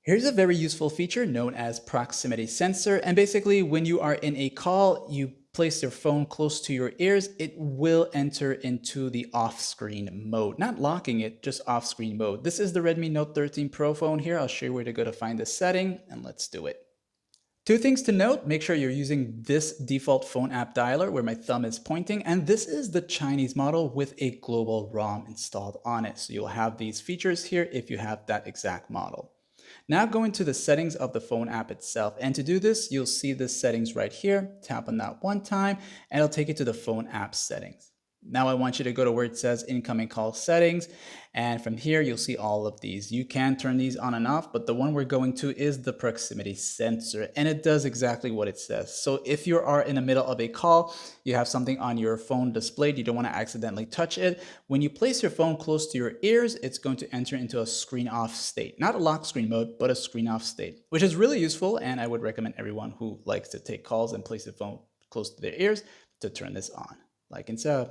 Here's a very useful feature known as proximity sensor. And basically, when you are in a call, you place your phone close to your ears, it will enter into the off-screen mode. Not locking it, just off-screen mode. This is the Redmi Note 13 Pro phone here. I'll show you where to go to find this setting, and let's do it. Two things to note, make sure you're using this default phone app dialer where my thumb is pointing, and this is the Chinese model with a global ROM installed on it. So you'll have these features here if you have that exact model. Now go into the settings of the phone app itself. And to do this, you'll see the settings right here. Tap on that one time, and it'll take you to the phone app settings. Now I want you to go to where it says incoming call settings. And from here, you'll see all of these. You can turn these on and off, but the one we're going to is the proximity sensor. And it does exactly what it says. So if you are in the middle of a call, you have something on your phone displayed, you don't want to accidentally touch it. When you place your phone close to your ears, it's going to enter into a screen off state. Not a lock screen mode, but a screen off state, which is really useful. And I would recommend everyone who likes to take calls and place their phone close to their ears to turn this on. Like and sub.